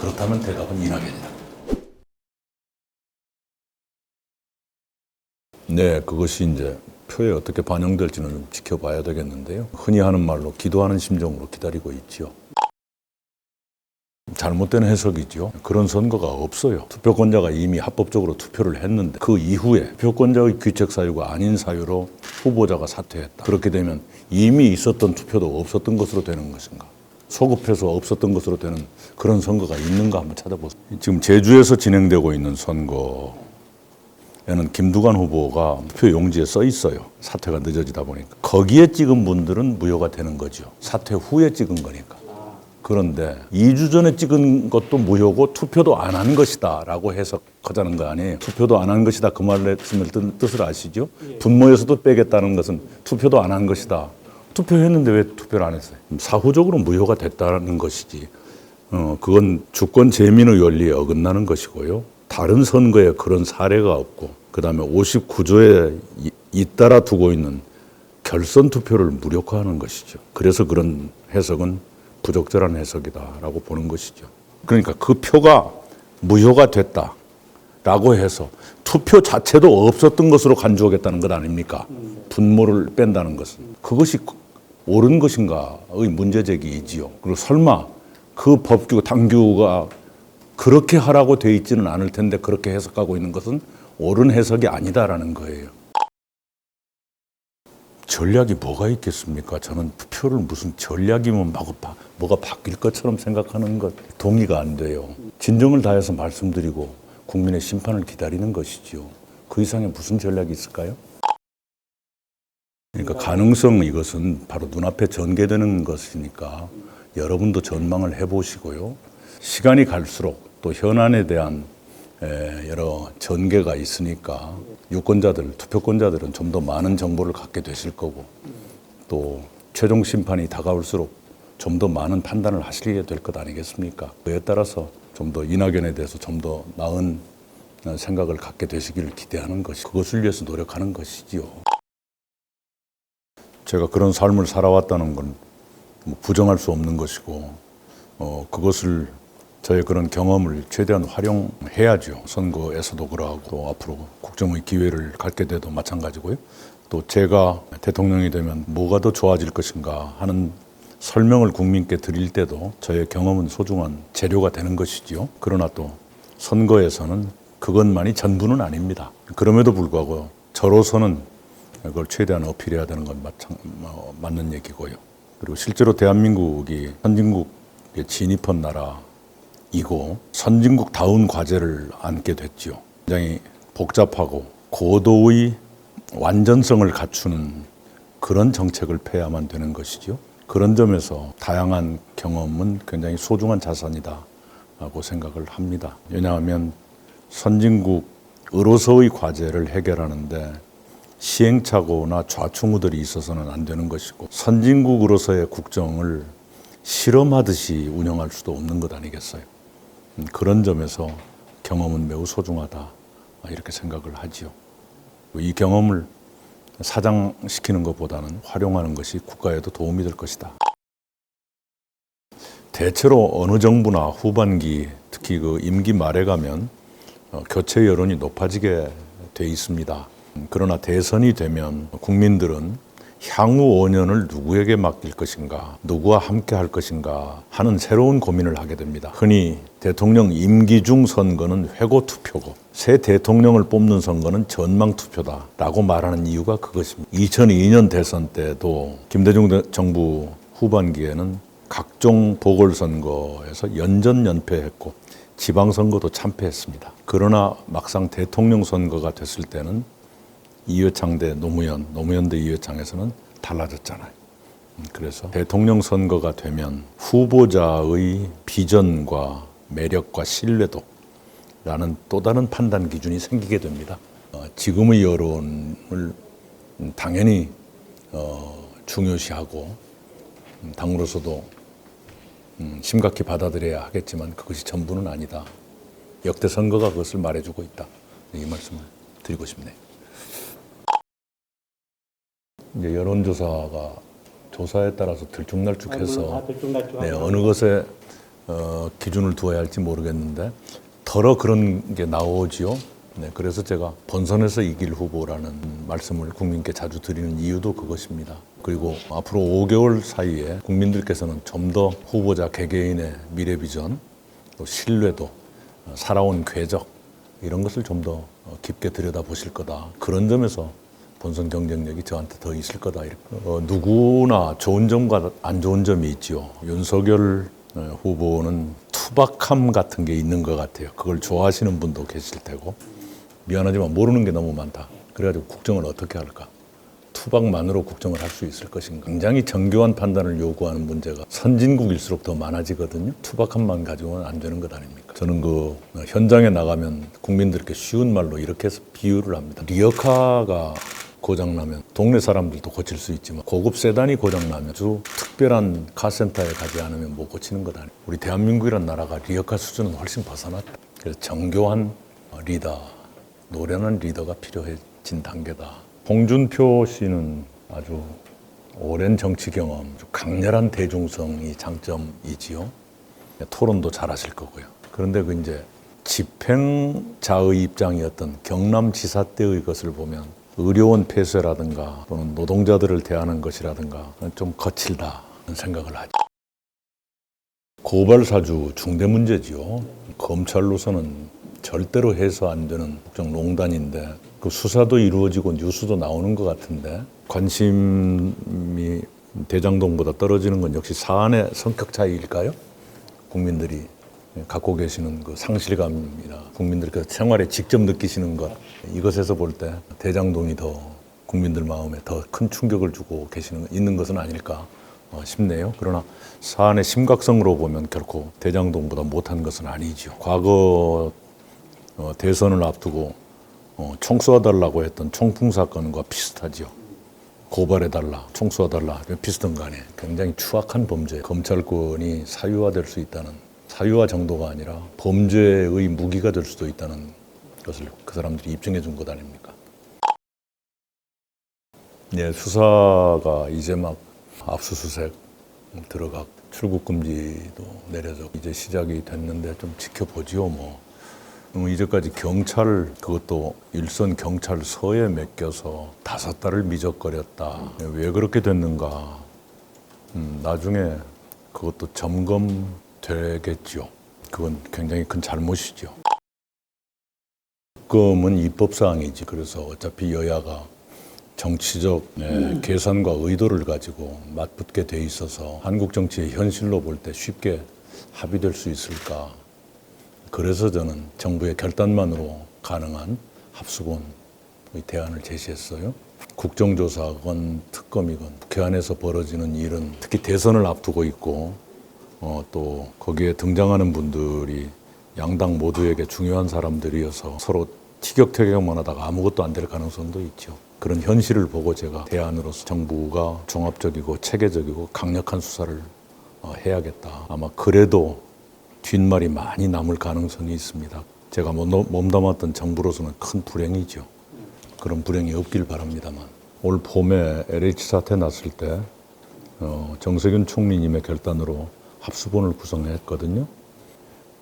그렇다면 대답은 이낙연이다. 네, 그것이 이제 표에 어떻게 반영될지는 좀 지켜봐야 되겠는데요. 흔히 하는 말로 기도하는 심정으로 기다리고 있지요. 잘못된 해석이죠. 그런 선거가 없어요. 투표권자가 이미 합법적으로 투표를 했는데 그 이후에 투표권자의 귀책 사유가 아닌 사유로 후보자가 사퇴했다. 그렇게 되면 이미 있었던 투표도 없었던 것으로 되는 것인가? 소급해서 없었던 것으로 되는 그런 선거가 있는가 한번 찾아보세요. 지금 제주에서 진행되고 있는 선거에는 김두관 후보가 투표 용지에 써 있어요. 사퇴가 늦어지다 보니까. 거기에 찍은 분들은 무효가 되는 거죠. 사퇴 후에 찍은 거니까. 그런데 2주 전에 찍은 것도 무효고 투표도 안 한 것이다 라고 해석하자는 거 아니에요. 투표도 안 한 것이다 그 말씀을 뜻을 아시죠? 분모에서도 빼겠다는 것은 투표도 안 한 것이다. 투표했는데 왜 투표를 안 했어요? 사후적으로 무효가 됐다는 것이지. 그건 주권 재민의 원리에 어긋나는 것이고요. 다른 선거에 그런 사례가 없고 그다음에 59조에 잇따라 두고 있는 결선 투표를 무력화하는 것이죠. 그래서 그런 해석은 부적절한 해석이다라고 보는 것이죠. 그러니까 그 표가 무효가 됐다라고 해서 투표 자체도 없었던 것으로 간주하겠다는 것 아닙니까? 분모를 뺀다는 것은. 그것이 옳은 것인가의 문제제기이지요. 그리고 설마 그 법규, 당규가 그렇게 하라고 돼 있지는 않을 텐데 그렇게 해석하고 있는 것은 옳은 해석이 아니다라는 거예요. 전략이 뭐가 있겠습니까? 저는 투표를 무슨 전략이면 뭐가 바뀔 것처럼 생각하는 것 동의가 안 돼요. 진정을 다해서 말씀드리고 국민의 심판을 기다리는 것이지요. 그 이상의 무슨 전략이 있을까요? 그러니까 가능성 이것은 바로 눈앞에 전개되는 것이니까 여러분도 전망을 해보시고요. 시간이 갈수록 또 현안에 대한 여러 전개가 있으니까 유권자들, 투표권자들은 좀 더 많은 정보를 갖게 되실 거고 또 최종 심판이 다가올수록 좀 더 많은 판단을 하시게 될 것 아니겠습니까? 그에 따라서 좀 더 이낙연에 대해서 좀 더 나은 생각을 갖게 되시기를 기대하는 것이 그것을 위해서 노력하는 것이지요. 제가 그런 삶을 살아왔다는 건 부정할 수 없는 것이고 그것을 저의 그런 경험을 최대한 활용해야죠. 선거에서도 그러하고 또 앞으로 국정의 기회를 갖게 돼도 마찬가지고요. 또 제가 대통령이 되면 뭐가 더 좋아질 것인가 하는 설명을 국민께 드릴 때도 저의 경험은 소중한 재료가 되는 것이지요. 그러나 또 선거에서는 그것만이 전부는 아닙니다. 그럼에도 불구하고 저로서는 그걸 최대한 어필해야 되는 건 맞는 얘기고요. 그리고 실제로 대한민국이 선진국에 진입한 나라이고 선진국다운 과제를 안게 됐죠. 굉장히 복잡하고 고도의 완전성을 갖추는 그런 정책을 펴야만 되는 것이죠. 그런 점에서 다양한 경험은 굉장히 소중한 자산이다라고 생각을 합니다. 왜냐하면 선진국으로서의 과제를 해결하는데 시행착오나 좌충우들이 있어서는 안 되는 것이고 선진국으로서의 국정을 실험하듯이 운영할 수도 없는 것 아니겠어요. 그런 점에서 경험은 매우 소중하다 이렇게 생각을 하지요. 이 경험을 사장시키는 것보다는 활용하는 것이 국가에도 도움이 될 것이다. 대체로 어느 정부나 후반기 특히 그 임기 말에 가면 교체 여론이 높아지게 돼 있습니다. 그러나 대선이 되면 국민들은 향후 5년을 누구에게 맡길 것인가, 누구와 함께 할 것인가 하는 새로운 고민을 하게 됩니다. 흔히 대통령 임기 중 선거는 회고 투표고 새 대통령을 뽑는 선거는 전망 투표다라고 말하는 이유가 그것입니다. 2002년 대선 때도 김대중 정부 후반기에는 각종 보궐선거에서 연전연패했고 지방선거도 참패했습니다. 그러나 막상 대통령 선거가 됐을 때는 이회창 대 노무현 대 이회창에서는 달라졌잖아요. 그래서 대통령 선거가 되면 후보자의 비전과 매력과 신뢰도라는 또 다른 판단 기준이 생기게 됩니다. 지금의 여론을 당연히 중요시하고 당으로서도 심각히 받아들여야 하겠지만 그것이 전부는 아니다. 역대 선거가 그것을 말해주고 있다. 이 말씀을 드리고 싶네요. 이제 여론조사가 조사에 따라서 들쭉날쭉해서 네, 어느 것에 기준을 두어야 할지 모르겠는데 더러 그런 게 나오지요. 네, 그래서 제가 본선에서 이길 후보라는 말씀을 국민께 자주 드리는 이유도 그것입니다. 그리고 앞으로 5개월 사이에 국민들께서는 좀 더 후보자 개개인의 미래 비전, 또 신뢰도, 살아온 궤적 이런 것을 좀 더 깊게 들여다보실 거다. 그런 점에서 본선 경쟁력이 저한테 더 있을 거다. 누구나 좋은 점과 안 좋은 점이 있죠. 윤석열 후보는 투박함 같은 게 있는 것 같아요. 그걸 좋아하시는 분도 계실 테고 미안하지만 모르는 게 너무 많다. 그래가지고 국정을 어떻게 할까? 투박만으로 국정을 할 수 있을 것인가? 굉장히 정교한 판단을 요구하는 문제가 선진국일수록 더 많아지거든요. 투박함만 가지고는 안 되는 것 아닙니까? 저는 그 현장에 나가면 국민들께 쉬운 말로 이렇게 해서 비유를 합니다. 리어카가 고장나면 동네 사람들도 고칠 수 있지만 고급 세단이 고장나면 아주 특별한 카센터에 가지 않으면 못 고치는 것 아니에요. 우리 대한민국이란 나라가 리어카 수준은 훨씬 벗어났다. 그래서 정교한 리더, 노련한 리더가 필요해진 단계다. 홍준표 씨는 아주 오랜 정치 경험, 강렬한 대중성이 장점이지요. 토론도 잘하실 거고요. 그런데 그 이제 집행자의 입장이었던 경남지사 때의 것을 보면 의료원 폐쇄라든가 또는 노동자들을 대하는 것이라든가 좀 거칠다는 생각을 하죠. 고발사주 중대 문제지요. 검찰로서는 절대로 해서 안 되는 국정농단인데 그 수사도 이루어지고 뉴스도 나오는 것 같은데 관심이 대장동보다 떨어지는 건 역시 사안의 성격 차이일까요? 국민들이 갖고 계시는 그 상실감이나 국민들께서 생활에 직접 느끼시는 것 이것에서 볼 때 대장동이 더 국민들 마음에 더 큰 충격을 주고 있는 것은 아닐까 싶네요. 그러나 사안의 심각성으로 보면 결코 대장동보다 못한 것은 아니죠. 과거 대선을 앞두고 총 쏘아달라고 했던 총풍 사건과 비슷하죠. 고발해달라, 총 쏘아달라 비슷한 거 아니에요. 굉장히 추악한 범죄. 검찰권이 사유화될 수 있다는 사유화 정도가 아니라 범죄의 무기가 될 수도 있다는 것을 그 사람들이 입증해 준 것 아닙니까? 네, 수사가 이제 막 압수수색 들어가 출국 금지도 내려져 이제 시작이 됐는데 좀 지켜보지요. 이제까지 경찰 그것도 일선 경찰서에 맡겨서 5달을 미적거렸다. 왜 그렇게 됐는가? 나중에 그것도 점검되겠죠. 그건 굉장히 큰 잘못이죠. 특검은 입법사항이지. 그래서 어차피 여야가 정치적 계산과 의도를 가지고 맞붙게 돼 있어서 한국 정치의 현실로 볼 때 쉽게 합의될 수 있을까? 그래서 저는 정부의 결단만으로 가능한 합수본의 대안을 제시했어요. 국정조사건 특검이건 국회 안에서 벌어지는 일은 특히 대선을 앞두고 있고 또 거기에 등장하는 분들이 양당 모두에게 중요한 사람들이어서 서로 티격태격만 하다가 아무것도 안 될 가능성도 있죠. 그런 현실을 보고 제가 대안으로서 정부가 종합적이고 체계적이고 강력한 수사를 해야겠다. 아마 그래도 뒷말이 많이 남을 가능성이 있습니다. 제가 몸담았던 정부로서는 큰 불행이죠. 그런 불행이 없길 바랍니다만. 올 봄에 LH 사태 났을 때 정세균 총리님의 결단으로 합수본을 구성했거든요.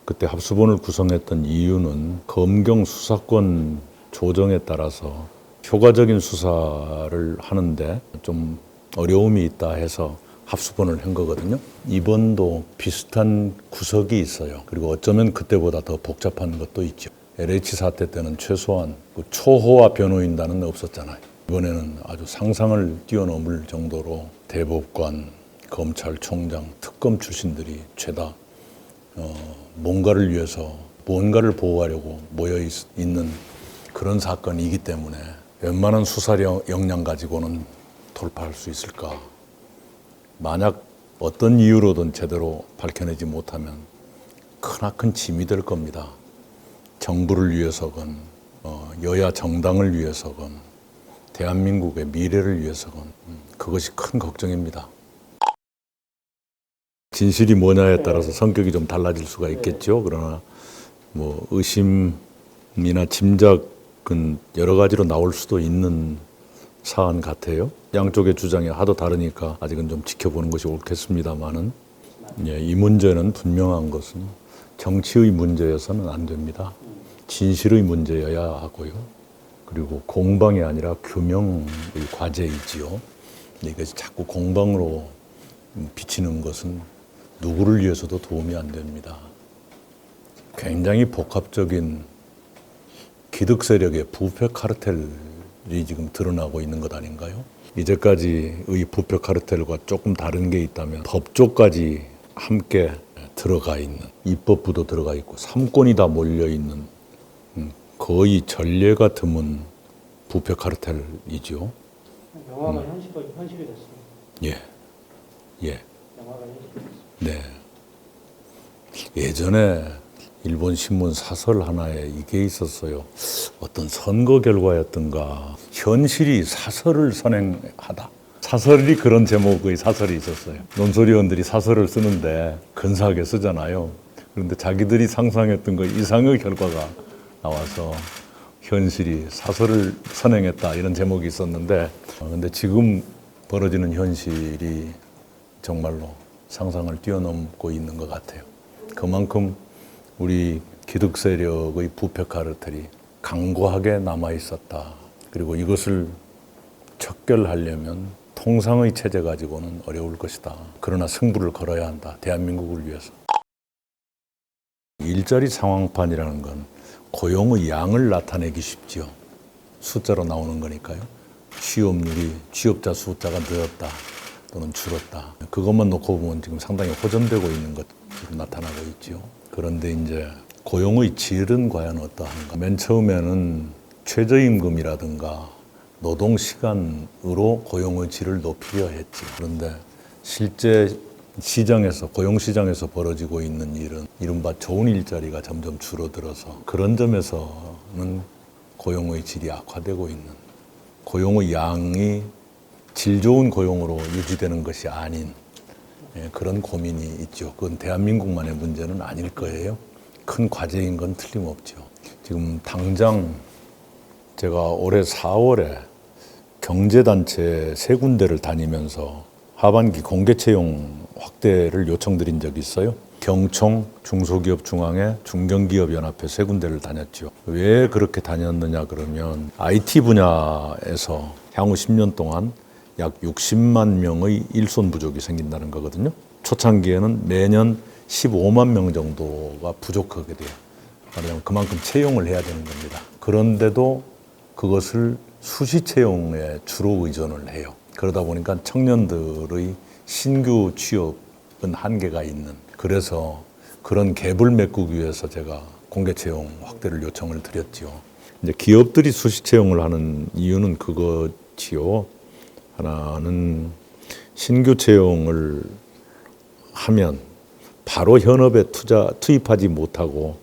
그때 합수본을 구성했던 이유는 검경 수사권 조정에 따라서 효과적인 수사를 하는데 좀 어려움이 있다 해서 합수본을 한 거거든요. 이번도 비슷한 구석이 있어요. 그리고 어쩌면 그때보다 더 복잡한 것도 있죠. LH 사태 때는 최소한 그 초호화 변호인단은 없었잖아요. 이번에는 아주 상상을 뛰어넘을 정도로 대법관, 검찰총장, 특검 출신들이 죄다 뭔가를 위해서 뭔가를 보호하려고 모여 있는 그런 사건이기 때문에 웬만한 수사 역량 가지고는 돌파할 수 있을까? 만약 어떤 이유로든 제대로 밝혀내지 못하면 크나큰 짐이 될 겁니다. 정부를 위해서건 여야 정당을 위해서건 대한민국의 미래를 위해서건 그것이 큰 걱정입니다. 진실이 뭐냐에 따라서 성격이 좀 달라질 수가 있겠죠. 그러나 의심이나 짐작은 여러 가지로 나올 수도 있는 사안 같아요. 양쪽의 주장이 하도 다르니까 아직은 좀 지켜보는 것이 옳겠습니다만은 예, 이 문제는 분명한 것은 정치의 문제여서는 안 됩니다. 진실의 문제여야 하고요. 그리고 공방이 아니라 규명의 과제이지요. 이것이 자꾸 공방으로 비치는 것은 누구를 위해서도 도움이 안 됩니다. 굉장히 복합적인 기득 세력의 부패 카르텔이 지금 드러나고 있는 것 아닌가요? 이제까지의 부패 카르텔과 조금 다른 게 있다면 법조까지 함께 들어가 있는, 입법부도 들어가 있고 삼권이 다 몰려 있는 거의 전례가 드문 부패 카르텔이죠. 영화가 현실이 됐습니다. 예, 예, 영화가 현실이 됐습니다. 네. 예전에 일본 신문 사설 하나에 이게 있었어요. 어떤 선거 결과였던가 현실이 사설을 선행하다. 사설이 그런 제목의 사설이 있었어요. 논설위원들이 사설을 쓰는데 근사하게 쓰잖아요. 그런데 자기들이 상상했던 것 이상의 결과가 나와서 현실이 사설을 선행했다 이런 제목이 있었는데 근데 지금 벌어지는 현실이 정말로 상상을 뛰어넘고 있는 것 같아요. 그만큼 우리 기득 세력의 부패 카르텔이 강고하게 남아 있었다. 그리고 이것을 척결하려면 통상의 체제 가지고는 어려울 것이다. 그러나 승부를 걸어야 한다. 대한민국을 위해서. 일자리 상황판이라는 건 고용의 양을 나타내기 쉽지요. 숫자로 나오는 거니까요. 취업률이 취업자 숫자가 늘었다 또는 줄었다. 그것만 놓고 보면 지금 상당히 호전되고 있는 것으로 나타나고 있죠. 그런데 이제 고용의 질은 과연 어떠한가? 맨 처음에는 최저임금이라든가 노동시간으로 고용의 질을 높이려 했지. 그런데 실제 시장에서, 고용시장에서 벌어지고 있는 일은 이른바 좋은 일자리가 점점 줄어들어서 그런 점에서는 고용의 질이 악화되고 있는, 고용의 양이 질 좋은 고용으로 유지되는 것이 아닌 그런 고민이 있죠. 그건 대한민국만의 문제는 아닐 거예요. 큰 과제인 건 틀림없죠. 지금 당장 제가 올해 4월에 경제단체 3군데를 다니면서 하반기 공개 채용 확대를 요청드린 적이 있어요. 경총, 중소기업중앙회, 중견기업연합회 3군데를 다녔죠. 왜 그렇게 다녔느냐 그러면 IT 분야에서 향후 10년 동안 약 60만 명의 일손 부족이 생긴다는 거거든요. 초창기에는 매년 15만 명 정도가 부족하게 돼요. 말하자면 그만큼 채용을 해야 되는 겁니다. 그런데도 그것을 수시 채용에 주로 의존을 해요. 그러다 보니까 청년들의 신규 취업은 한계가 있는, 그래서 그런 갭을 메꾸기 위해서 제가 공개 채용 확대를 요청을 드렸죠. 이제 기업들이 수시 채용을 하는 이유는 그거지요. 하나는 신규 채용을 하면 바로 현업에 투입하지 못하고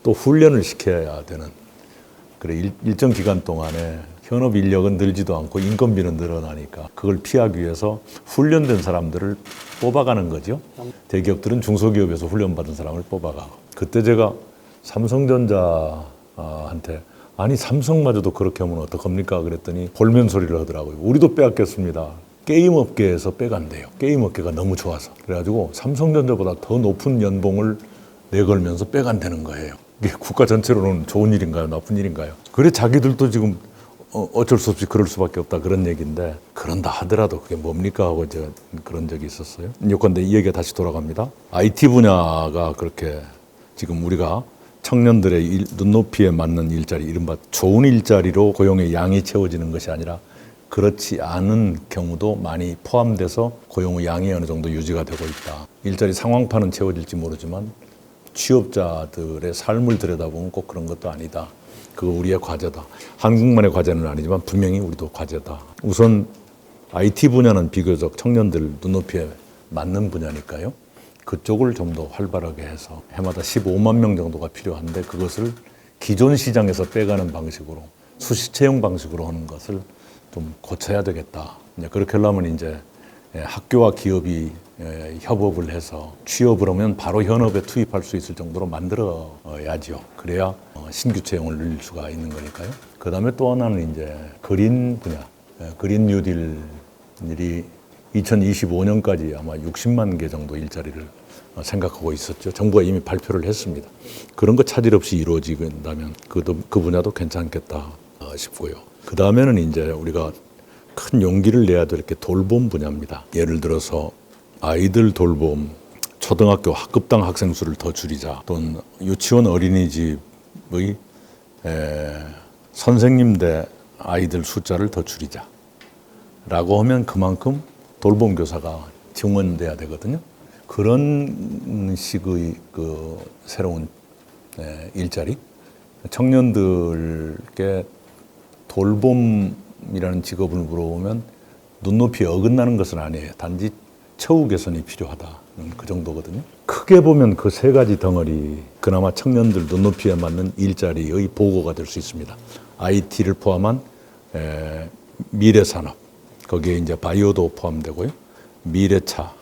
또 훈련을 시켜야 되는, 그래 일정 기간 동안에 현업 인력은 늘지도 않고 인건비는 늘어나니까 그걸 피하기 위해서 훈련된 사람들을 뽑아가는 거죠. 대기업들은 중소기업에서 훈련받은 사람을 뽑아가고, 그때 제가 삼성전자한테 아니 삼성마저도 그렇게 하면 어떡합니까? 그랬더니 볼멘 소리를 하더라고요. 우리도 빼앗겠습니다. 게임 업계에서 빼간대요. 게임 업계가 너무 좋아서. 그래가지고 삼성전자보다 더 높은 연봉을 내걸면서 빼간다는 거예요. 이게 국가 전체로는 좋은 일인가요? 나쁜 일인가요? 그래 자기들도 지금 어쩔 수 없이 그럴 수밖에 없다 그런 얘기인데, 그런다 하더라도 그게 뭡니까 하고 제가 그런 적이 있었어요. 요건데 이 얘기가 다시 돌아갑니다. IT 분야가 그렇게 지금 우리가 청년들의 눈높이에 맞는 일자리, 이른바 좋은 일자리로 고용의 양이 채워지는 것이 아니라 그렇지 않은 경우도 많이 포함돼서 고용의 양이 어느 정도 유지가 되고 있다. 일자리 상황판은 채워질지 모르지만 취업자들의 삶을 들여다보면 꼭 그런 것도 아니다. 그거 우리의 과제다. 한국만의 과제는 아니지만 분명히 우리도 과제다. 우선 IT 분야는 비교적 청년들 눈높이에 맞는 분야니까요. 그쪽을 좀 더 활발하게 해서 해마다 15만 명 정도가 필요한데 그것을 기존 시장에서 빼가는 방식으로 수시 채용 방식으로 하는 것을 좀 고쳐야 되겠다. 이제 그렇게 하려면 이제 학교와 기업이 협업을 해서 취업을 하면 바로 현업에 투입할 수 있을 정도로 만들어야죠. 그래야 신규 채용을 늘릴 수가 있는 거니까요. 그 다음에 또 하나는 이제 그린 분야, 그린 뉴딜이 2025년까지 아마 60만 개 정도 일자리를 생각하고 있었죠. 정부가 이미 발표를 했습니다. 그런 거 차질 없이 이루어진다면 그 분야도 괜찮겠다 싶고요. 그 다음에는 이제 우리가 큰 용기를 내야 될 게 돌봄 분야입니다. 예를 들어서 아이들 돌봄, 초등학교 학급당 학생 수를 더 줄이자, 또는 유치원 어린이집의 선생님 대 아이들 숫자를 더 줄이자 라고 하면 그만큼 돌봄 교사가 증원돼야 되거든요. 그런 식의 그 새로운 일자리, 청년들께 돌봄이라는 직업을 물어보면 눈높이에 어긋나는 것은 아니에요. 단지 처우 개선이 필요하다는 그 정도거든요. 크게 보면 그 세 가지 덩어리, 그나마 청년들 눈높이에 맞는 일자리의 보고가 될 수 있습니다. IT를 포함한 미래산업, 거기에 이제 바이오도 포함되고요. 미래차,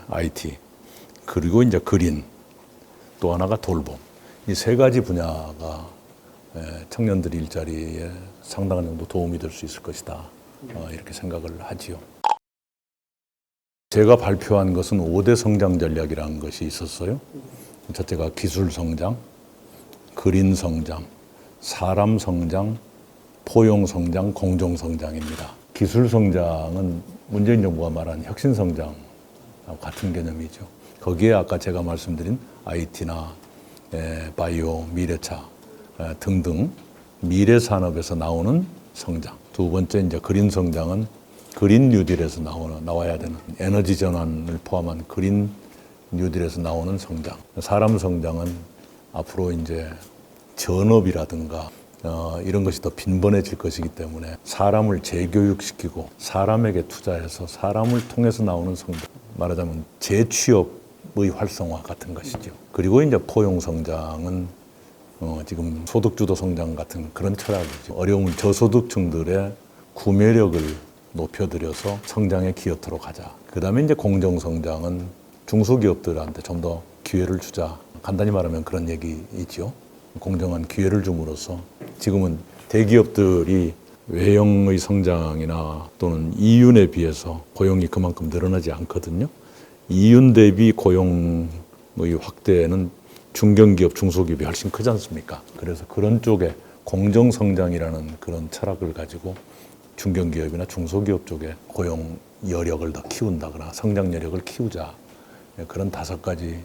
IT, 그리고 이제 그린, 또 하나가 돌봄. 이 세 가지 분야가 청년들 일자리에 상당한 정도 도움이 될 수 있을 것이다. 이렇게 생각을 하지요. 제가 발표한 것은 5대 성장 전략이라는 것이 있었어요. 첫째가 기술 성장, 그린 성장, 사람 성장, 포용 성장, 공정 성장입니다. 기술 성장은 문재인 정부가 말한 혁신 성장하고 같은 개념이죠. 거기에 아까 제가 말씀드린 IT나 바이오, 미래차 등등 미래 산업에서 나오는 성장. 두 번째 이제 그린 성장은 그린 뉴딜에서 나와야 되는 에너지 전환을 포함한 그린 뉴딜에서 나오는 성장. 사람 성장은 앞으로 이제 전업이라든가 이런 것이 더 빈번해질 것이기 때문에 사람을 재교육시키고 사람에게 투자해서 사람을 통해서 나오는 성장. 말하자면 재취업의 활성화 같은 것이죠. 그리고 이제 포용 성장은 지금 소득주도 성장 같은 그런 철학이죠. 어려운 저소득층들의 구매력을 높여드려서 성장에 기여토록 하자. 그 다음에 이제 공정성장은 중소기업들한테 좀 더 기회를 주자. 간단히 말하면 그런 얘기이죠. 공정한 기회를 줌으로써 지금은 대기업들이 외형의 성장이나 또는 이윤에 비해서 고용이 그만큼 늘어나지 않거든요. 이윤 대비 고용의 확대는 중견기업, 중소기업이 훨씬 크지 않습니까? 그래서 그런 쪽에 공정성장이라는 그런 철학을 가지고 중견기업이나 중소기업 쪽에 고용 여력을 더 키운다거나 성장 여력을 키우자. 그런 5가지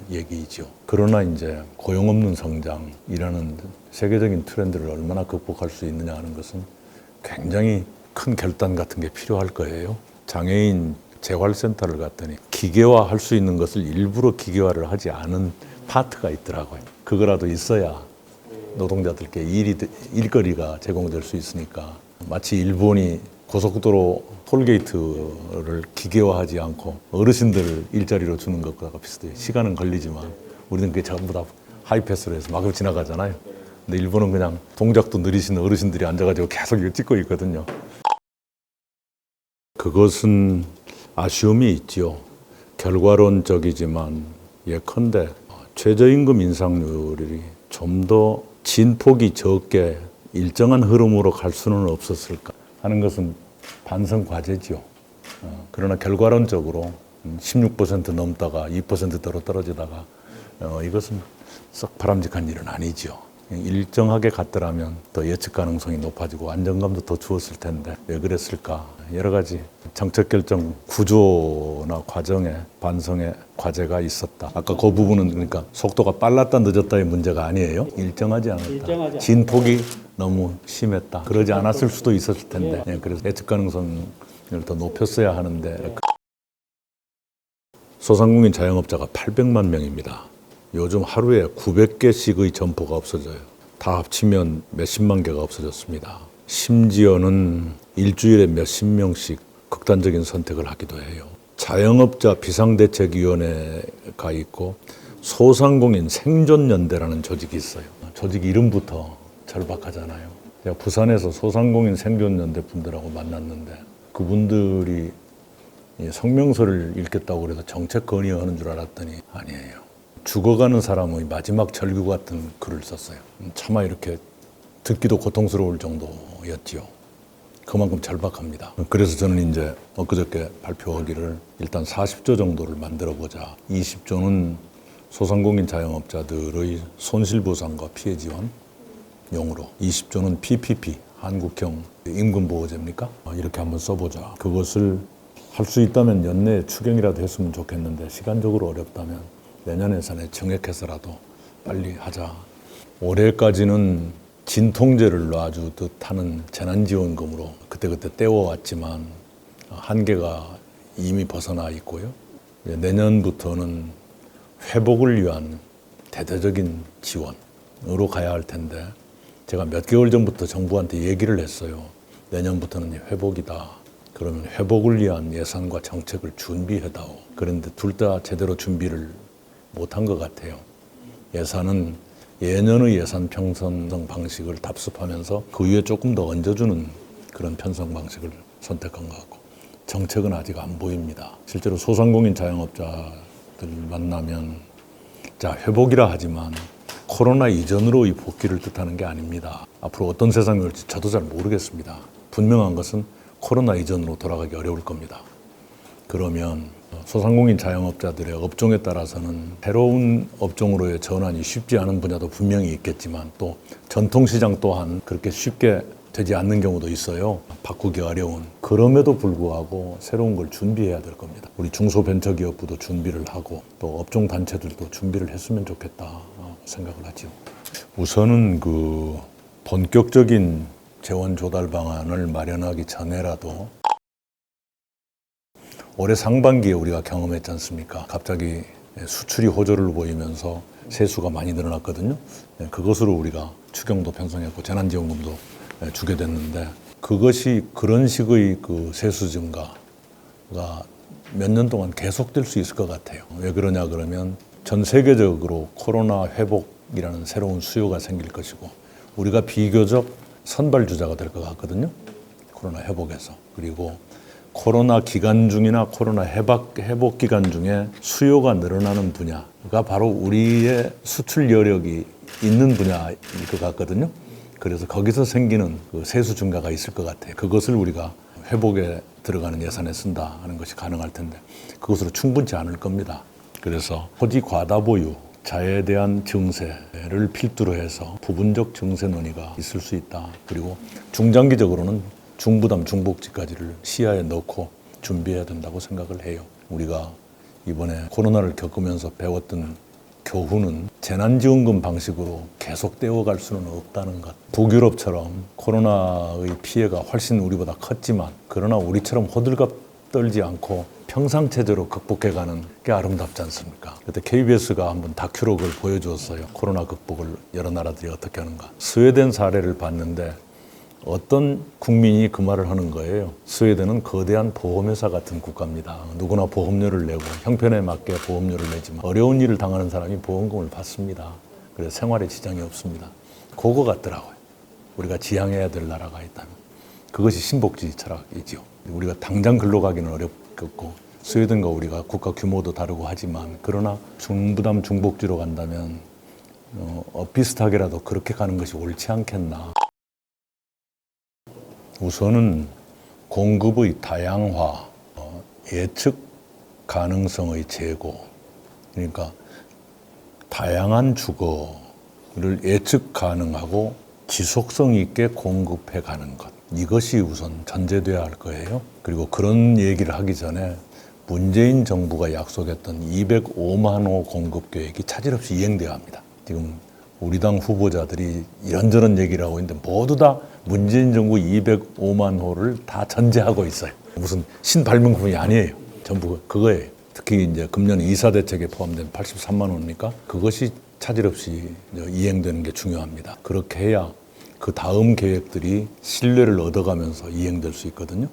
얘기이죠. 그러나 이제 고용 없는 성장이라는 세계적인 트렌드를 얼마나 극복할 수 있느냐 하는 것은 굉장히 큰 결단 같은 게 필요할 거예요. 장애인 재활센터를 갔더니 기계화할 수 있는 것을 일부러 기계화를 하지 않은 파트가 있더라고요. 그거라도 있어야 노동자들께 일거리가 제공될 수 있으니까 마치 일본이 고속도로 톨게이트를 기계화하지 않고 어르신들 일자리로 주는 것과 비슷해요. 시간은 걸리지만 우리는 그게 전부 다 하이패스로 해서 막 지나가잖아요. 근데 일본은 그냥 동작도 느리신 어르신들이 앉아가지고 계속 이거 찍고 있거든요. 그것은 아쉬움이 있죠. 결과론적이지만 예컨대 최저임금 인상률이 좀 더 진폭이 적게 일정한 흐름으로 갈 수는 없었을까 하는 것은 반성 과제죠. 그러나 결과론적으로 16% 넘다가 2%대로 떨어지다가 이것은 썩 바람직한 일은 아니죠. 일정하게 갔더라면 더 예측 가능성이 높아지고 안정감도 더 주었을 텐데 왜 그랬을까? 여러 가지 정책 결정 구조나 과정에 반성의 과제가 있었다. 아까 그 부분은 그러니까 속도가 빨랐다 늦었다의 문제가 아니에요. 일정하지 않았다. 진폭이 너무 심했다. 그러지 않았을 수도 있었을 텐데 그래서 예측 가능성을 더 높였어야 하는데 소상공인 자영업자가 800만 명입니다. 요즘 하루에 900개씩의 점포가 없어져요. 다 합치면 몇십만 개가 없어졌습니다. 심지어는 일주일에 몇십 명씩 극단적인 선택을 하기도 해요. 자영업자 비상대책위원회가 있고 소상공인 생존연대라는 조직이 있어요. 조직 이름부터 절박하잖아요. 제가 부산에서 소상공인 생존연대 분들하고 만났는데 그분들이 성명서를 읽겠다고 그래서 정책 건의하는 줄 알았더니 아니에요. 죽어가는 사람의 마지막 절규 같은 글을 썼어요. 차마 이렇게 듣기도 고통스러울 정도였지요. 그만큼 절박합니다. 그래서 저는 이제 엊그저께 발표하기를 일단 40조 정도를 만들어보자. 20조는 소상공인 자영업자들의 손실보상과 피해 지원용으로, 20조는 PPP, 한국형 임금보호제입니까? 이렇게 한번 써보자. 그것을 할 수 있다면 연내에 추경이라도 했으면 좋겠는데 시간적으로 어렵다면 내년 예산에 정액해서라도 빨리 하자. 올해까지는 진통제를 놔주듯 하는 재난지원금으로 그때그때 떼워왔지만 한계가 이미 벗어나 있고요. 내년부터는 회복을 위한 대대적인 지원으로 가야 할 텐데 제가 몇 개월 전부터 정부한테 얘기를 했어요. 내년부터는 회복이다. 그러면 회복을 위한 예산과 정책을 준비해다오. 그런데 둘 다 제대로 준비를 못한 것 같아요. 예산은 예년의 예산 편성 방식을 답습하면서 그 위에 조금 더 얹어주는 그런 편성 방식을 선택한 것 같고, 정책은 아직 안 보입니다. 실제로 소상공인 자영업자들 만나면 자, 회복이라 하지만 코로나 이전으로의 복귀를 뜻하는 게 아닙니다. 앞으로 어떤 세상이 올지 저도 잘 모르겠습니다. 분명한 것은 코로나 이전으로 돌아가기 어려울 겁니다. 그러면 소상공인 자영업자들의 업종에 따라서는 새로운 업종으로의 전환이 쉽지 않은 분야도 분명히 있겠지만 또 전통시장 또한 그렇게 쉽게 되지 않는 경우도 있어요. 바꾸기 어려운. 그럼에도 불구하고 새로운 걸 준비해야 될 겁니다. 우리 중소벤처기업부도 준비를 하고 또 업종단체들도 준비를 했으면 좋겠다 생각을 하죠. 우선은 그 본격적인 재원 조달 방안을 마련하기 전에라도 올해 상반기에 우리가 경험했지 않습니까? 갑자기 수출이 호조를 보이면서 세수가 많이 늘어났거든요. 그것으로 우리가 추경도 편성했고 재난지원금도 주게 됐는데 그것이 그런 식의 그 세수 증가가 몇 년 동안 계속될 수 있을 것 같아요. 왜 그러냐 그러면 전 세계적으로 코로나 회복이라는 새로운 수요가 생길 것이고 우리가 비교적 선발주자가 될 것 같거든요. 코로나 회복에서. 그리고 코로나 기간 중이나 코로나 회복 기간 중에 수요가 늘어나는 분야가 바로 우리의 수출 여력이 있는 분야일 것 같거든요. 그래서 거기서 생기는 그 세수 증가가 있을 것 같아요. 그것을 우리가 회복에 들어가는 예산에 쓴다 하는 것이 가능할 텐데 그것으로 충분치 않을 겁니다. 그래서 토지 과다 보유, 자에 대한 증세를 필두로 해서 부분적 증세 논의가 있을 수 있다. 그리고 중장기적으로는 중부담, 중복지까지를 시야에 넣고 준비해야 된다고 생각을 해요. 우리가 이번에 코로나를 겪으면서 배웠던 교훈은 재난지원금 방식으로 계속 떼어갈 수는 없다는 것. 북유럽처럼 코로나의 피해가 훨씬 우리보다 컸지만 그러나 우리처럼 호들갑 떨지 않고 평상체제로 극복해가는 게 아름답지 않습니까? 그때 KBS가 한번 다큐록을 보여주었어요. 코로나 극복을 여러 나라들이 어떻게 하는가. 스웨덴 사례를 봤는데 어떤 국민이 그 말을 하는 거예요. 스웨덴은 거대한 보험회사 같은 국가입니다. 누구나 보험료를 내고 형편에 맞게 보험료를 내지만 어려운 일을 당하는 사람이 보험금을 받습니다. 그래서 생활에 지장이 없습니다. 그거 같더라고요. 우리가 지향해야 될 나라가 있다면. 그것이 신복지 철학이지요. 우리가 당장 글로 가기는 어렵겠고 스웨덴과 우리가 국가 규모도 다르고 하지만 그러나 중부담 중복지로 간다면 비슷하게라도 그렇게 가는 것이 옳지 않겠나. 우선은 공급의 다양화, 예측 가능성의 제고, 그러니까 다양한 주거를 예측 가능하고 지속성 있게 공급해 가는 것. 이것이 우선 전제돼야 할 거예요. 그리고 그런 얘기를 하기 전에 문재인 정부가 약속했던 205만 호 공급 계획이 차질없이 이행돼야 합니다. 지금 우리 당 후보자들이 이런저런 얘기를 하고 있는데 모두 다 문재인 정부 205만 호를 다 전제하고 있어요. 무슨 신발명품이 아니에요. 전부 그거예요. 특히 이제 금년 2사 대책에 포함된 83만 호입니까? 그것이 차질없이 이행되는 게 중요합니다. 그렇게 해야 그 다음 계획들이 신뢰를 얻어가면서 이행될 수 있거든요.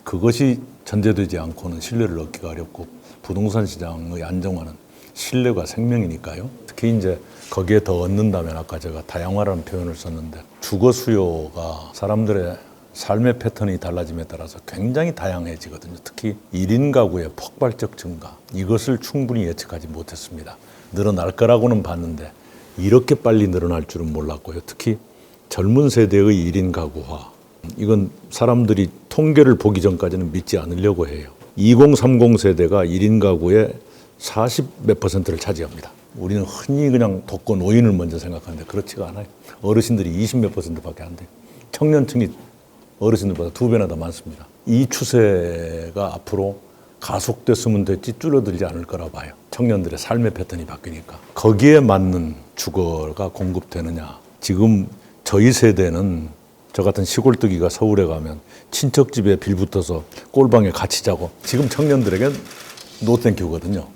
그것이 전제되지 않고는 신뢰를 얻기가 어렵고 부동산 시장의 안정화는 신뢰가 생명이니까요. 특히 이제 거기에 더 얻는다면 아까 제가 다양화라는 표현을 썼는데 주거 수요가 사람들의 삶의 패턴이 달라짐에 따라서 굉장히 다양해지거든요. 특히 1인 가구의 폭발적 증가 이것을 충분히 예측하지 못했습니다. 늘어날 거라고는 봤는데 이렇게 빨리 늘어날 줄은 몰랐고요. 특히 젊은 세대의 1인 가구화 이건 사람들이 통계를 보기 전까지는 믿지 않으려고 해요. 2030 세대가 1인 가구의 40 몇 %를 차지합니다. 우리는 흔히 그냥 독거 노인을 먼저 생각하는데 그렇지가 않아요. 어르신들이 20 몇 %밖에 안 돼요. 청년층이 어르신들보다 2배나 더 많습니다. 이 추세가 앞으로 가속됐으면 됐지 줄어들지 않을 거라 봐요. 청년들의 삶의 패턴이 바뀌니까. 거기에 맞는 주거가 공급되느냐. 지금 저희 세대는 저 같은 시골뜨기가 서울에 가면 친척 집에 빌붙어서 꼴방에 같이 자고 지금 청년들에겐 노땡큐거든요.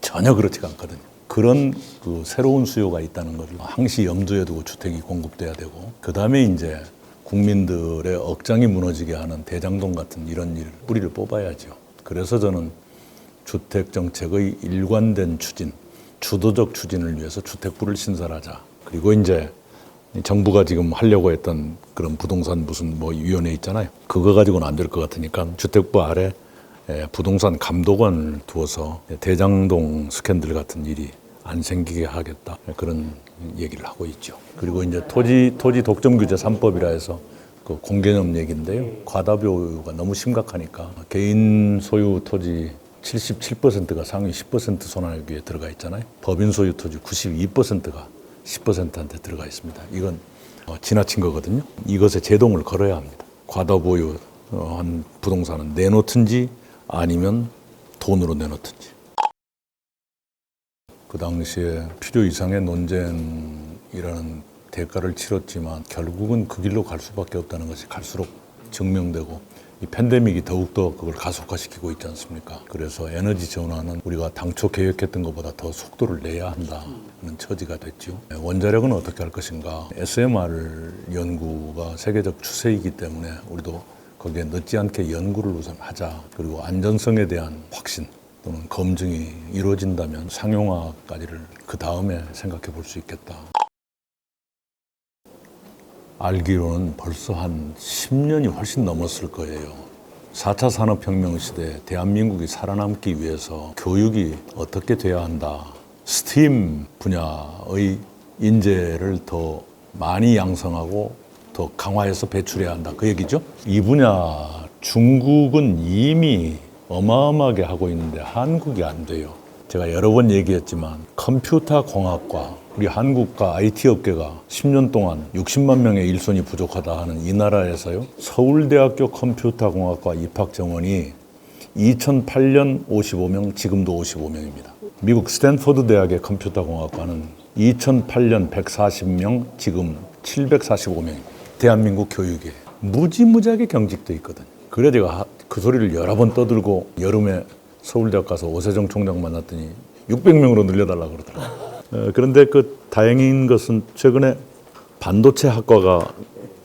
전혀 그렇지가 않거든요. 그런 그 새로운 수요가 있다는 것을 항시 염두에 두고 주택이 공급돼야 되고 그다음에 이제 국민들의 억장이 무너지게 하는 대장동 같은 이런 뿌리를 뽑아야죠. 그래서 저는 주택 정책의 일관된 추진, 주도적 추진을 위해서 주택부를 신설하자. 그리고 이제 정부가 지금 하려고 했던 그런 부동산 무슨 뭐 위원회 있잖아요. 그거 가지고는 안 될 것 같으니까 주택부 아래 부동산 감독원을 두어서 대장동 스캔들 같은 일이 안 생기게 하겠다. 그런 얘기를 하고 있죠. 그리고 이제 토지 독점 규제 3법이라 해서 그 공개념 얘기인데요. 과다보유가 너무 심각하니까 개인 소유 토지 77%가 상위 10% 손아귀에 들어가 있잖아요. 법인 소유 토지 92%가 10%한테 들어가 있습니다. 이건 지나친 거거든요. 이것에 제동을 걸어야 합니다. 과다보유한 부동산은 내놓든지 아니면 돈으로 내놓든지. 그 당시에 필요 이상의 논쟁이라는 대가를 치렀지만 결국은 그 길로 갈 수밖에 없다는 것이 갈수록 증명되고 이 팬데믹이 더욱더 그걸 가속화시키고 있지 않습니까? 그래서 에너지 전환은 우리가 당초 계획했던 것보다 더 속도를 내야 한다는 처지가 됐죠. 원자력은 어떻게 할 것인가? SMR 연구가 세계적 추세이기 때문에 우리도 거기에 늦지 않게 연구를 우선 하자. 그리고 안전성에 대한 확신 또는 검증이 이루어진다면 상용화까지를 그 다음에 생각해 볼 수 있겠다. 알기로는 벌써 한 10년이 훨씬 넘었을 거예요. 4차 산업혁명 시대에 대한민국이 살아남기 위해서 교육이 어떻게 돼야 한다. 스팀 분야의 인재를 더 많이 양성하고 더 강화해서 배출해야 한다. 그 얘기죠. 이 분야 중국은 이미 어마어마하게 하고 있는데 한국이 안 돼요. 제가 여러 번 얘기했지만 컴퓨터 공학과 우리 한국과 IT 업계가 10년 동안 60만 명의 일손이 부족하다 하는 이 나라에서요. 서울대학교 컴퓨터공학과 입학 정원이 2008년 55명, 지금도 55명입니다. 미국 스탠포드 대학의 컴퓨터공학과는 2008년 140명, 지금 745명입니다. 대한민국 교육에 무지무지하게 경직돼 있거든요. 그래 제가 그 소리를 여러 번 떠들고 여름에 서울대학 가서 오세정 총장 만났더니 600명으로 늘려달라고 그러더라고요. 그런데 그 다행인 것은 최근에 반도체 학과가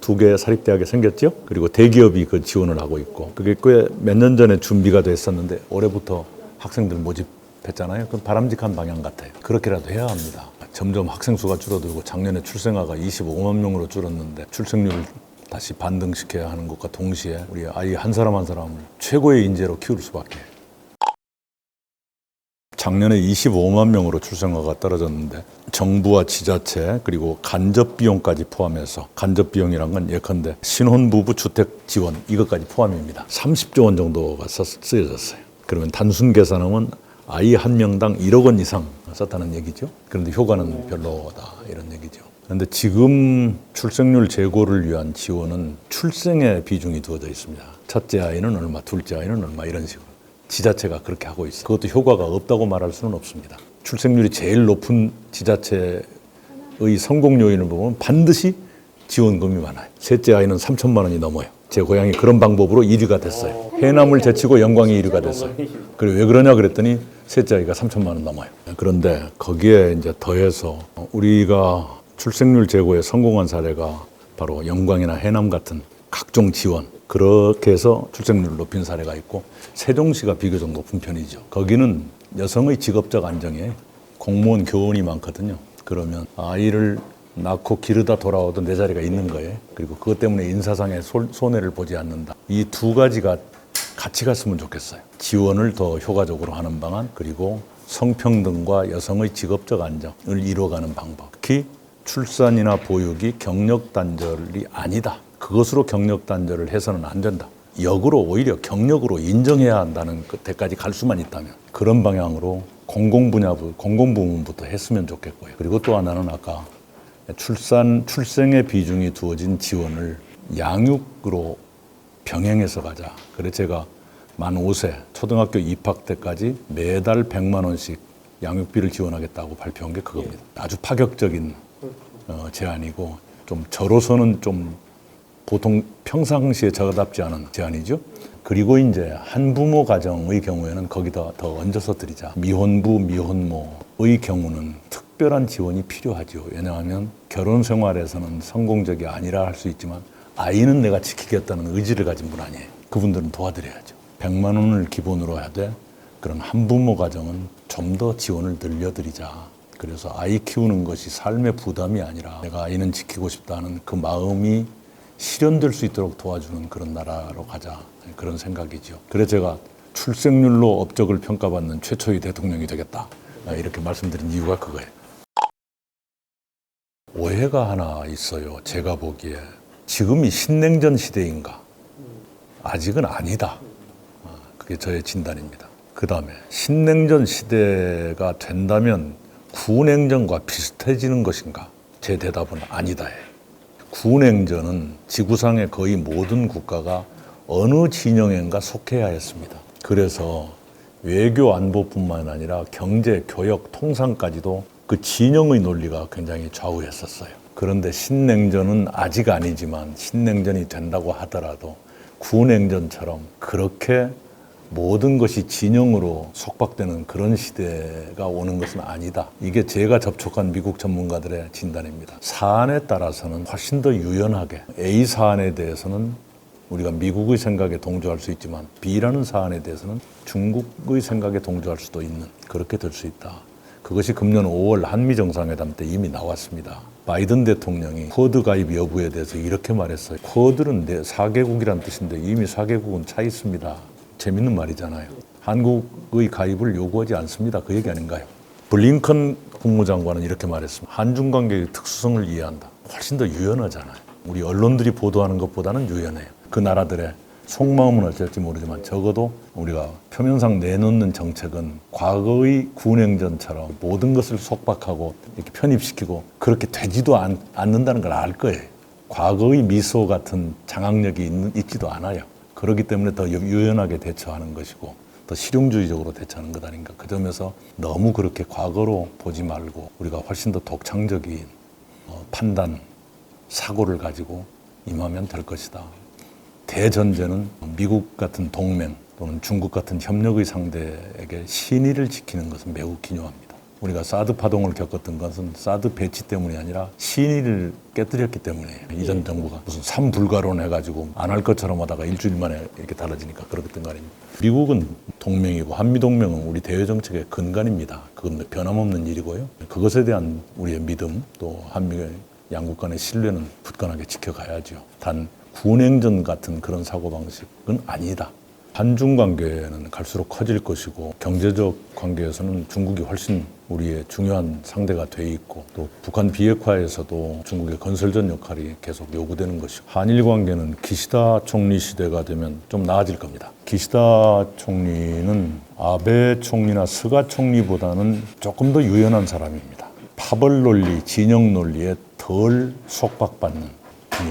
2개 사립대학에 생겼죠. 그리고 대기업이 그 지원을 하고 있고 그게 꽤 몇 년 전에 준비가 됐었는데 올해부터 학생들 모집했잖아요. 그건 바람직한 방향 같아요. 그렇게라도 해야 합니다. 점점 학생 수가 줄어들고 작년에 출생아가 25만 명으로 줄었는데 출생률을 다시 반등시켜야 하는 것과 동시에 우리 아이 한 사람 한 사람을 최고의 인재로 키울 수밖에. 작년에 25만 명으로 출생아가 떨어졌는데 정부와 지자체 그리고 간접 비용까지 포함해서 간접 비용이란 건 예컨대 신혼부부 주택 지원 이것까지 포함입니다. 30조 원 정도가 쓰여졌어요. 그러면 단순 계산하면 아이 한 명당 1억 원 이상 썼다는 얘기죠. 그런데 효과는 별로다 이런 얘기죠. 그런데 지금 출생률 제고를 위한 지원은 출생의 비중이 두어져 있습니다. 첫째 아이는 얼마, 둘째 아이는 얼마 이런 식으로. 지자체가 그렇게 하고 있어요. 그것도 효과가 없다고 말할 수는 없습니다. 출생률이 제일 높은 지자체의 성공 요인을 보면 반드시 지원금이 많아요. 셋째 아이는 3천만 원이 넘어요. 제 고향이 그런 방법으로 1위가 됐어요. 해남을 제치고 영광이 1위가 됐어요. 그리고 왜 그러냐 그랬더니 셋째 아이가 3천만 원 넘어요. 그런데 거기에 이제 더해서 우리가 출생률 제고에 성공한 사례가 바로 영광이나 해남 같은 각종 지원 그렇게 해서 출생률을 높인 사례가 있고 세종시가 비교적 높은 편이죠. 거기는 여성의 직업적 안정에 공무원 교원이 많거든요. 그러면 아이를 낳고 기르다 돌아와도 내 자리가 있는 거예요. 그리고 그것 때문에 인사상의 손해를 보지 않는다. 이 두 가지가 같이 갔으면 좋겠어요. 지원을 더 효과적으로 하는 방안 그리고 성평등과 여성의 직업적 안정을 이루어가는 방법. 특히 출산이나 보육이 경력 단절이 아니다. 그것으로 경력 단절을 해서는 안 된다. 역으로 오히려 경력으로 인정해야 한다는 데까지 갈 수만 있다면 그런 방향으로 공공부문부터 했으면 좋겠고요. 그리고 또 하나는 아까 출생의 비중이 두어진 지원을 양육으로 병행해서 가자. 그래서 제가 만 5세 초등학교 입학 때까지 매달 100만 원씩 양육비를 지원하겠다고 발표한 게 그겁니다. 아주 파격적인 제안이고 좀 저로서는 좀 보통 평상시에 저답지 않은 제안이죠. 그리고 이제 한부모 가정의 경우에는 거기다 더 얹어서 드리자. 미혼부, 미혼모의 경우는 특별한 지원이 필요하죠. 왜냐하면 결혼 생활에서는 성공적이 아니라 할 수 있지만 아이는 내가 지키겠다는 의지를 가진 분 아니에요. 그분들은 도와드려야죠. 100만 원을 기본으로 하되 그런 한부모 가정은 좀 더 지원을 늘려드리자. 그래서 아이 키우는 것이 삶의 부담이 아니라 내가 아이는 지키고 싶다는 그 마음이 실현될 수 있도록 도와주는 그런 나라로 가자. 그런 생각이죠. 그래서 제가 출생률로 업적을 평가받는 최초의 대통령이 되겠다. 이렇게 말씀드린 이유가 그거예요. 오해가 하나 있어요. 제가 보기에. 지금이 신냉전 시대인가? 아직은 아니다. 그게 저의 진단입니다. 그 다음에 신냉전 시대가 된다면 구냉전과 비슷해지는 것인가? 제 대답은 아니다예요. 구냉전은 지구상의 거의 모든 국가가 어느 진영인가 속해야 했습니다. 그래서 외교 안보뿐만 아니라 경제, 교역, 통상까지도 그 진영의 논리가 굉장히 좌우했었어요. 그런데 신냉전은 아직 아니지만 신냉전이 된다고 하더라도 구냉전처럼 그렇게 모든 것이 진영으로 속박되는 그런 시대가 오는 것은 아니다. 이게 제가 접촉한 미국 전문가들의 진단입니다. 사안에 따라서는 훨씬 더 유연하게 A 사안에 대해서는 우리가 미국의 생각에 동조할 수 있지만 B라는 사안에 대해서는 중국의 생각에 동조할 수도 있는 그렇게 될 수 있다. 그것이 금년 5월 한미 정상회담 때 이미 나왔습니다. 바이든 대통령이 쿼드 가입 여부에 대해서 이렇게 말했어요. 쿼드는 4개국이란 뜻인데 이미 4개국은 차 있습니다. 재밌는 말이잖아요. 한국의 가입을 요구하지 않습니다. 그 얘기 아닌가요? 블링컨 국무장관은 이렇게 말했습니다. 한중 관계의 특수성을 이해한다. 훨씬 더 유연하잖아요. 우리 언론들이 보도하는 것보다는 유연해요. 그 나라들의 속마음은 어쩔지 모르지만 적어도 우리가 표면상 내놓는 정책은 과거의 구냉전처럼 모든 것을 속박하고 이렇게 편입시키고 그렇게 되지도 않는다는 걸 알 거예요. 과거의 미소 같은 장악력이 있지도 않아요. 그렇기 때문에 더 유연하게 대처하는 것이고 더 실용주의적으로 대처하는 것 아닌가. 그 점에서 너무 그렇게 과거로 보지 말고 우리가 훨씬 더 독창적인 판단, 사고를 가지고 임하면 될 것이다. 대전제는 미국 같은 동맹 또는 중국 같은 협력의 상대에게 신의를 지키는 것은 매우 기묘합니다. 우리가 사드 파동을 겪었던 것은 사드 배치 때문이 아니라 신의를 깨뜨렸기 때문이에요. 이전 정부가 무슨 삼불가론 해가지고 안 할 것처럼 하다가 일주일 만에 이렇게 달라지니까 그렇던 거 아닙니까? 미국은 동맹이고 한미동맹은 우리 대외정책의 근간입니다. 그건 변함없는 일이고요. 그것에 대한 우리의 믿음 또 한미 양국 간의 신뢰는 굳건하게 지켜가야죠. 단 구냉전 같은 그런 사고방식은 아니다. 한중 관계는 갈수록 커질 것이고 경제적 관계에서는 중국이 훨씬 우리의 중요한 상대가 돼 있고 또 북한 비핵화에서도 중국의 건설전 역할이 계속 요구되는 것이고 한일 관계는 기시다 총리 시대가 되면 좀 나아질 겁니다. 기시다 총리는 아베 총리나 스가 총리보다는 조금 더 유연한 사람입니다. 파벌 논리, 진영 논리에 덜 속박받는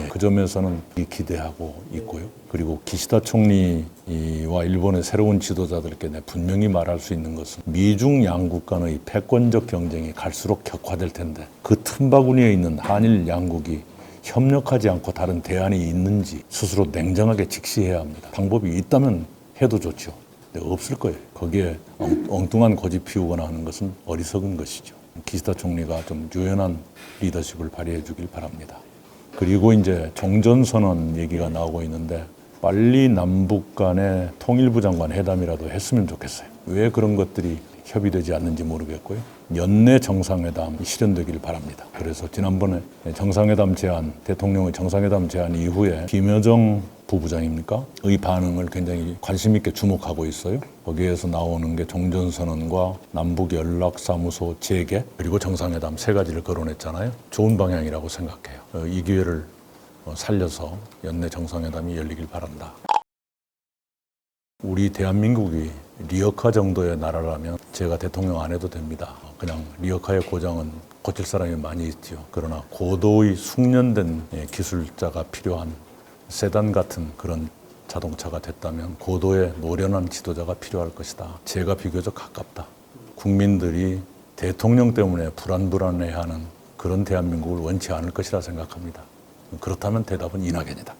그 점에서는 기대하고 있고요. 그리고 기시다 총리와 일본의 새로운 지도자들께 분명히 말할 수 있는 것은 미중 양국 간의 패권적 경쟁이 갈수록 격화될 텐데 그 틈바구니에 있는 한일 양국이 협력하지 않고 다른 대안이 있는지 스스로 냉정하게 직시해야 합니다. 방법이 있다면 해도 좋죠. 근데 없을 거예요. 거기에 엉뚱한 고집 피우거나 하는 것은 어리석은 것이죠. 기시다 총리가 좀 유연한 리더십을 발휘해 주길 바랍니다. 그리고 이제 종전선언 얘기가 나오고 있는데 빨리 남북 간의 통일부 장관 회담이라도 했으면 좋겠어요. 왜 그런 것들이 협의되지 않는지 모르겠고요. 연내 정상회담 실현되길 바랍니다. 그래서 지난번에 정상회담 제안, 대통령의 정상회담 제안 이후에 김여정 부부장입니까? 의 반응을 굉장히 관심 있게 주목하고 있어요. 거기에서 나오는 게 종전선언과 남북연락사무소 재개 그리고 정상회담 세 가지를 거론했잖아요. 좋은 방향이라고 생각해요. 이 기회를 살려서 연내 정상회담이 열리길 바란다. 우리 대한민국이 리어카 정도의 나라라면 제가 대통령 안 해도 됩니다. 그냥 리어카의 고장은 고칠 사람이 많이 있죠. 그러나 고도의 숙련된 기술자가 필요한 세단 같은 그런 자동차가 됐다면 고도의 노련한 지도자가 필요할 것이다. 제가 비교적 가깝다. 국민들이 대통령 때문에 불안해하는 그런 대한민국을 원치 않을 것이라 생각합니다. 그렇다면 대답은 이낙연이다.